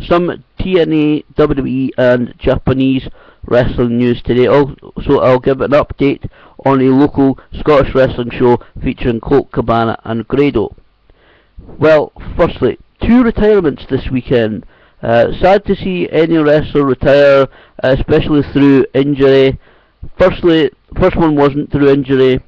some TNA, WWE and Japanese wrestling news today. Also, I'll give an update on a local Scottish wrestling show featuring Colt Cabana and Grado. Well, firstly, 2 retirements this weekend. Sad to see any wrestler retire, especially through injury. First one wasn't through injury,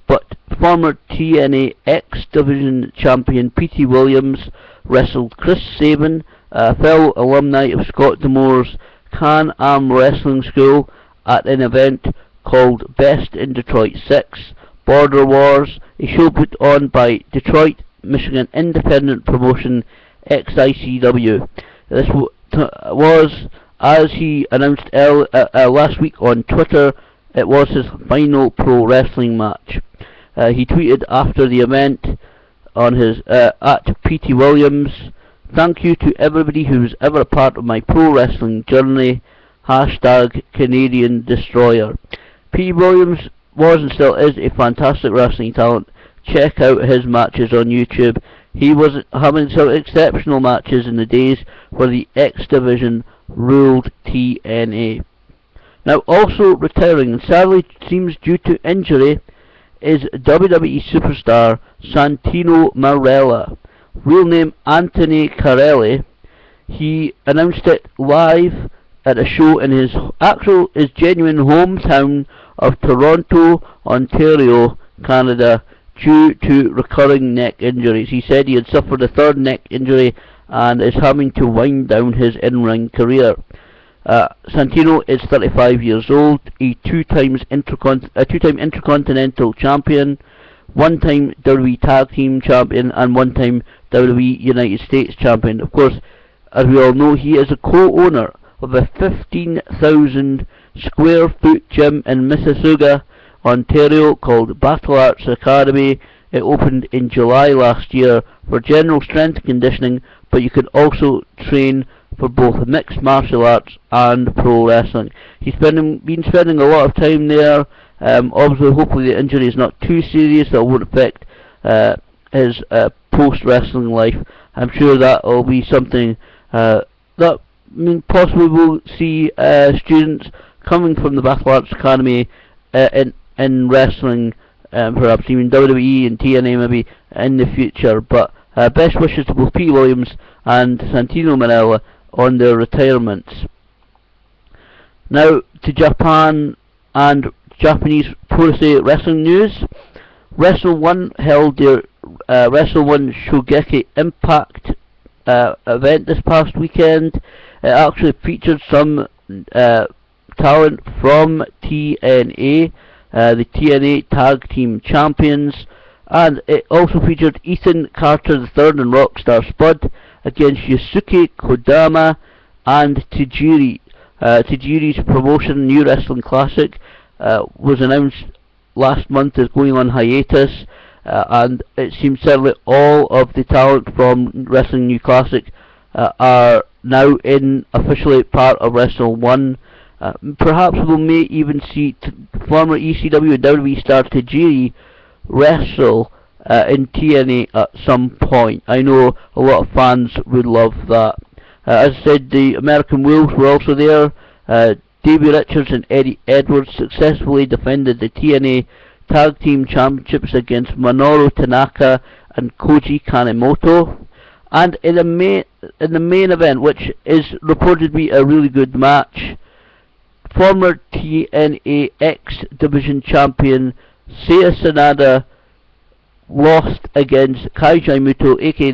but former TNA X Division champion P.T. Williams wrestled Chris Sabin, a fellow alumni of Scott D'Amore's Can-Am Wrestling School, at an event called Best in Detroit 6 Border Wars, a show put on by Detroit, Michigan independent promotion XICW. This was, as he announced last week on Twitter, it was his final pro wrestling match. He tweeted after the event on his at P.T. Williams, "Thank you to everybody who was ever a part of my pro wrestling journey. Hashtag Canadian Destroyer." P.T. Williams was and still is a fantastic wrestling talent. Check out his matches on YouTube. He was having some exceptional matches in the days where the X Division ruled TNA. Now, also retiring, and sadly seems due to injury, is WWE superstar Santino Marella, real name Anthony Carelli. He announced it live at a show in his genuine hometown of Toronto, Ontario, Canada, due to recurring neck injuries. He said he had suffered a 3rd neck injury and is having to wind down his in-ring career. Santino is 35 years old, a two-time Intercontinental Champion, 1-time WWE Tag Team Champion, and 1-time WWE United States Champion. Of course, as we all know, he is a co-owner of a 15,000 square foot gym in Mississauga, Ontario, called Battle Arts Academy. It opened in July last year for general strength and conditioning, but you can also train for both mixed martial arts and pro wrestling. He's been spending a lot of time there. Obviously, hopefully the injury is not too serious, that won't affect his post-wrestling life. I'm sure that will be something that possibly we'll see students coming from the Battle Arts Academy in wrestling, perhaps even WWE and TNA maybe in the future. But best wishes to both P. Williams and Santino Marella on their retirements. Now to Japan and Japanese pro wrestling news. Wrestle 1 held their Wrestle 1 Shogeki Impact event this past weekend. It actually featured some talent from TNA, the TNA Tag Team Champions, and it also featured Ethan Carter III and Rockstar Spud against Yusuke Kodama and Tajiri. Tajiri's promotion, New Wrestling Classic, was announced last month as going on hiatus, and it seems certainly all of the talent from Wrestling New Classic are now officially part of Wrestle 1. Perhaps we may even see former ECW and WWE star Tajiri wrestle in TNA at some point. I know a lot of fans would love that. As I said, the American Wolves were also there. Davey Richards and Eddie Edwards successfully defended the TNA Tag Team Championships against Minoru Tanaka and Koji Kanemoto. And in the main event, which is reported to be a really good match, former TNA X Division Champion Seiya Sanada lost against Kaijai Muto, aka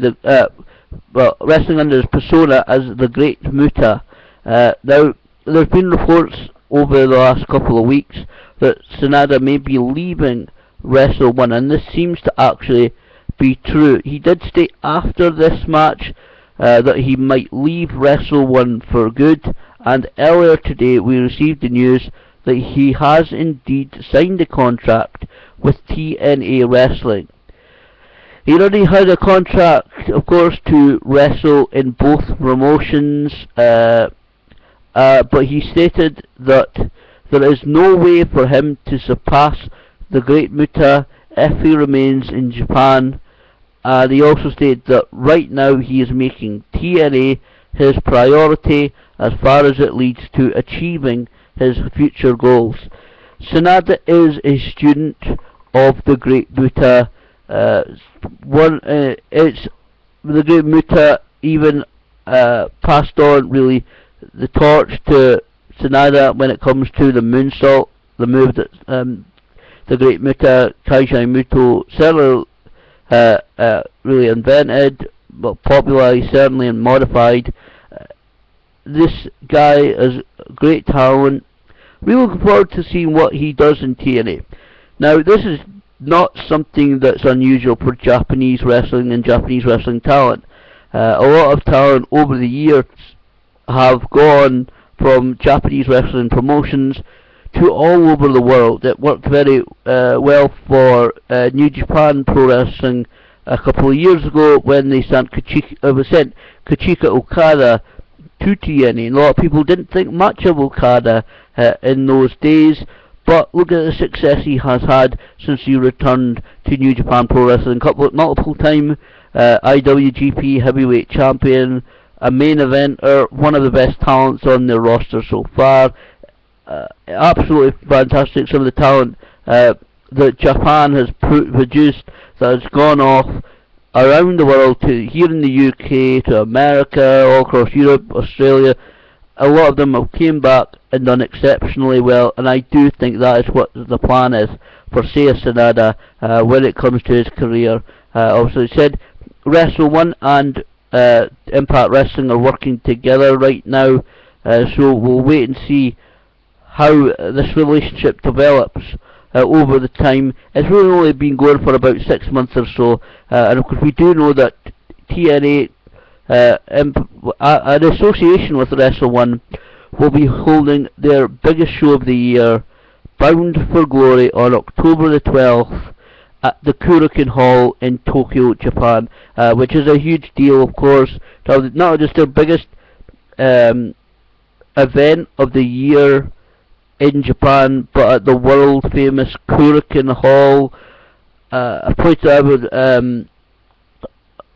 wrestling under his persona as the Great Muta. Now, there's been reports over the last couple of weeks that Sanada may be leaving Wrestle 1, and this seems to actually be true. He did state after this match that he might leave Wrestle 1 for good, and earlier today we received the news that he has indeed signed a contract with TNA Wrestling. He already had a contract, of course, to wrestle in both promotions, but he stated that there is no way for him to surpass the Great Muta if he remains in Japan. And he also stated that right now he is making TNA his priority as far as it leads to achieving his future goals. Sanada is a student of the Great Muta. It's the Great Muta even passed on really the torch to Sanada when it comes to the moonsault, the move that the Great Muta Kaijai Muto certainly really invented, but popularized certainly and modified. This guy is great talent. Really looking forward to seeing what he does in TNA. Now, this is not something that's unusual for Japanese wrestling and Japanese wrestling talent. A lot of talent over the years have gone from Japanese wrestling promotions to all over the world. It worked very well for New Japan Pro Wrestling a couple of years ago when they sent Kachika Okada to TNA. A lot of people didn't think much of Okada in those days, but look at the success he has had since he returned to New Japan Pro Wrestling. Multiple time IWGP Heavyweight Champion, a main eventer, one of the best talents on their roster so far. Absolutely fantastic. Some of the talent that Japan has produced that has gone off around the world to here in the UK, to America, all across Europe, Australia. A lot of them have came back and done exceptionally well, and I do think that is what the plan is for Seiya Sanada when it comes to his career. Obviously, said Wrestle One and Impact Wrestling are working together right now, so we'll wait and see how this relationship develops over the time. It's really only been going for about 6 months or so, and of course we do know that TNA, an association with Wrestle One, will be holding their biggest show of the year, Bound for Glory, on October the 12th at the Korakuen Hall in Tokyo, Japan, which is a huge deal, of course. Not just their biggest event of the year in Japan, but at the world famous Korakuen Hall, a place that I would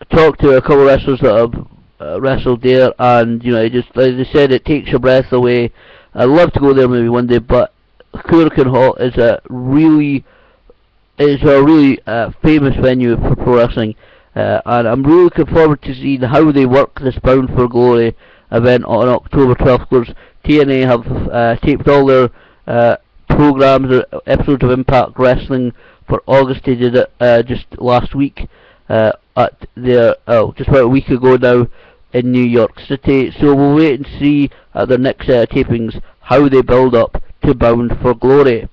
talk to a couple of wrestlers that have wrestled there, and you know, just as they said, it takes your breath away. I'd love to go there maybe one day, but Korakuen Hall is a really famous venue for pro wrestling, and I'm really looking forward to seeing how they work this Bound for Glory event on October 12th. Of course, TNA have taped all their programs or episodes of Impact Wrestling for August. They did it just last week at their just about a week ago now in New York City. So we'll wait and see at their next tapings how they build up to Bound for Glory.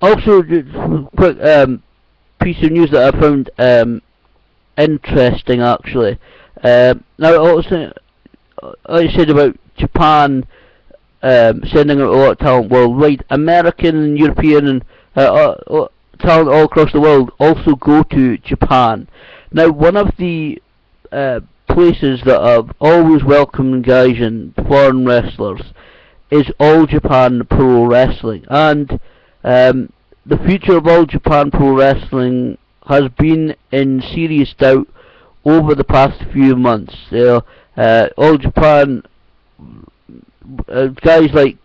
Also, quick piece of news that I found interesting actually. Now, also, like I said about Japan sending out a lot of talent worldwide, American and European and talent all across the world also go to Japan. Now, one of the places that have always welcomed guys and foreign wrestlers is All Japan Pro Wrestling, and the future of All Japan Pro Wrestling has been in serious doubt over the past few months. All Japan guys like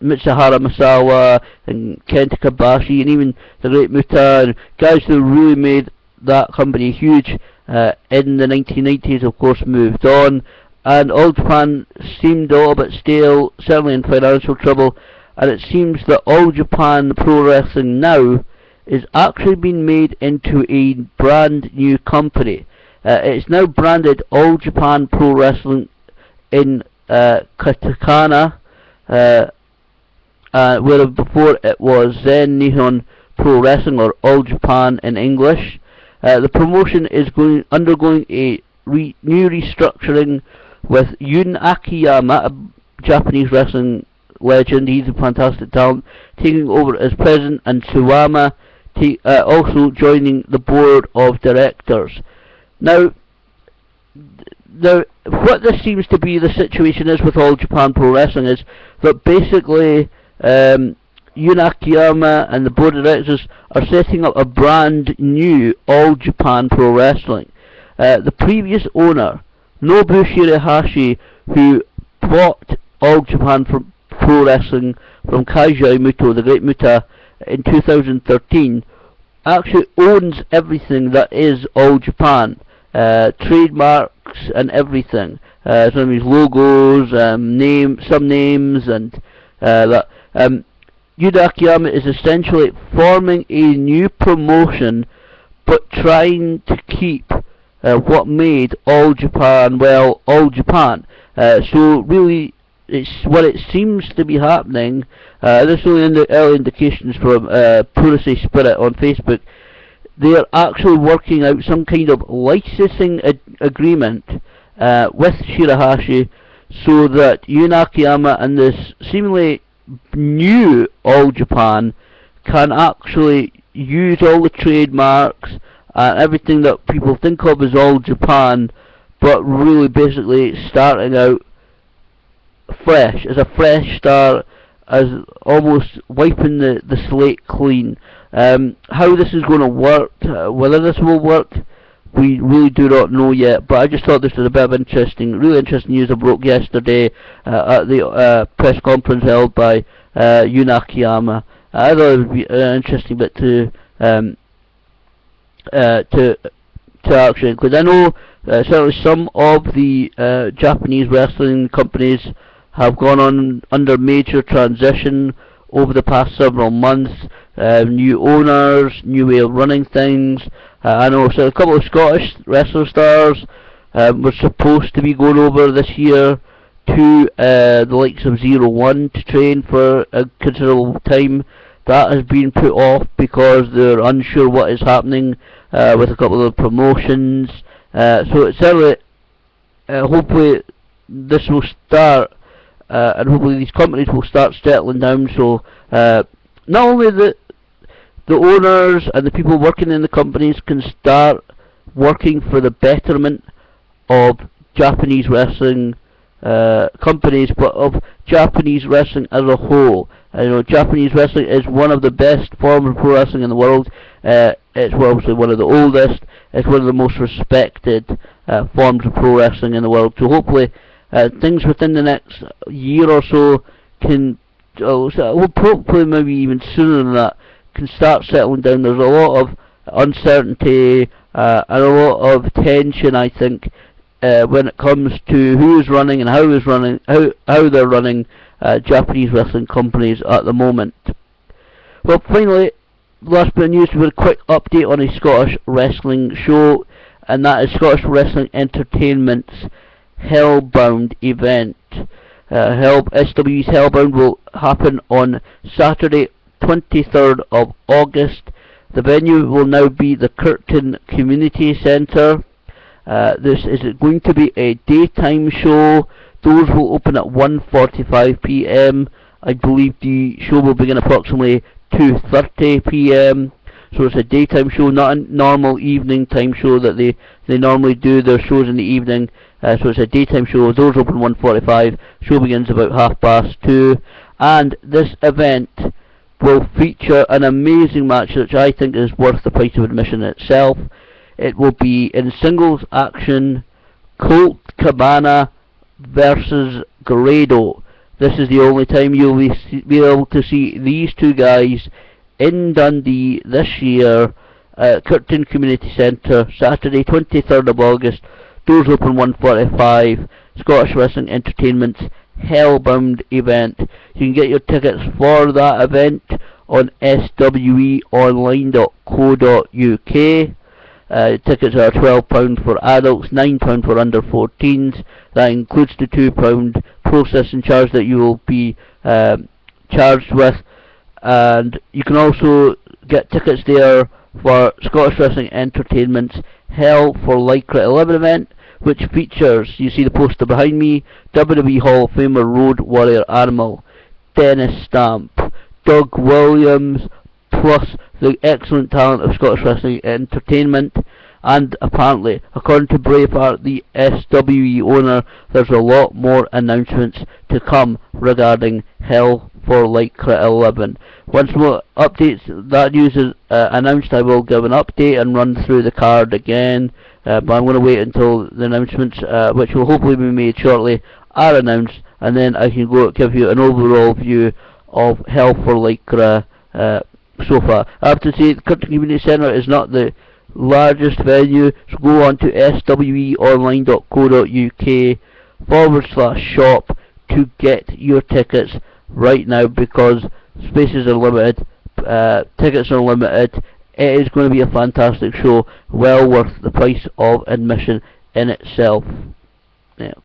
Mitsuhara Misawa and Kenta Kobashi and even the Great Muta, and guys who really made that company huge in the 1990s, of course, moved on, and All Japan seemed a little bit stale, certainly in financial trouble, and it seems that All Japan Pro Wrestling now is actually being made into a brand new company. It's now branded All Japan Pro Wrestling in katakana, where before it was Zen Nihon Pro Wrestling, or All Japan in English. The promotion is undergoing a new restructuring, with Yun Akiyama, a Japanese wrestling legend, he's a fantastic talent, taking over as president, and Suwama also joining the board of directors. Now, what this seems to be the situation is with All Japan Pro Wrestling is that basically Yun Akiyama and the board of directors are setting up a brand new All Japan Pro Wrestling. The previous owner, Nobu Shirahashi, who bought All Japan from Pro Wrestling from Kaiji Muto, the Great Muta, in 2013, actually owns everything that is All Japan, trademarks and everything. Some of his logos, some names, and that. Yuda Akiyama is essentially forming a new promotion, but trying to keep what made All Japan, well, All Japan. So really, it's what it seems to be happening. This is only in the early indications from Purusei Spirit on Facebook. They are actually working out some kind of licensing agreement with Shirahashi, so that Yuya Akiyama and this seemingly new All Japan can actually use all the trademarks and everything that people think of as All Japan, but really basically starting out fresh, as a fresh start, as almost wiping the slate clean. How this is going to work, whether this will work, we really do not know yet, but I just thought this was a bit of really interesting news I broke yesterday at the press conference held by Yuya Akiyama. I thought it would be an interesting bit to actually include. I know certainly some of the Japanese wrestling companies have gone on under major transition over the past several months. New owners, new way of running things. I know so a couple of Scottish wrestler stars were supposed to be going over this year to the likes of 01 to train for a considerable time. That has been put off because they're unsure what is happening with a couple of promotions. So it's certainly, hopefully this will start, and hopefully these companies will start settling down, so not only the owners and the people working in the companies can start working for the betterment of Japanese wrestling companies, but of Japanese wrestling as a whole. Japanese wrestling is one of the best forms of pro wrestling in the world. It's obviously one of the oldest. It's one of the most respected forms of pro wrestling in the world. So hopefully things within the next year or so can, hopefully maybe even sooner than that, can start settling down. There's a lot of uncertainty and a lot of tension, I think, when it comes to who is running and how they're running Japanese wrestling companies at the moment. Well, finally, last bit of news, we have a quick update on a Scottish wrestling show, and that is Scottish Wrestling Entertainment's Hellbound event. SW's Hellbound will happen on Saturday, 23rd of August. The venue will now be the Curtin Community Centre. This is going to be a daytime show. Doors will open at 1:45 p.m. I believe the show will begin approximately 2:30 p.m. So it's a daytime show, not a normal evening time show that they normally do their shows in the evening. So it's a daytime show. Doors open 1:45. Show begins about 2:30. And this event will feature an amazing match which I think is worth the price of admission itself. It will be in singles action, Colt Cabana versus Grado. This is the only time you'll be able to see these two guys in Dundee this year at Curtin Community Centre, Saturday 23rd of August. Doors open 1:45. Scottish Wrestling Entertainment's Hellbound event. You can get your tickets for that event on sweonline.co.uk. Tickets are £12 for adults, £9 for under 14s. That includes the £2 processing charge that you will be charged with. And you can also get tickets there for Scottish Wrestling Entertainment's Hell for Lycra 11 event, which features, you see the poster behind me, WWE Hall of Famer Road Warrior Animal, Dennis Stamp, Doug Williams, plus the excellent talent of Scottish Wrestling Entertainment. And apparently, according to Braveheart, the SWE owner, there's a lot more announcements to come regarding Hell for Lycra 11. Once more updates, that news is announced, I will give an update and run through the card again. but I'm going to wait until the announcements, which will hopefully be made shortly, are announced, and then I can go give you an overall view of Hell for Lycra so far. I have to say, the Curtin Community Centre is not the largest venue, so go on to sweonline.co.uk/shop to get your tickets right now, because spaces are limited, tickets are limited. It is going to be a fantastic show, well worth the price of admission in itself. Yeah.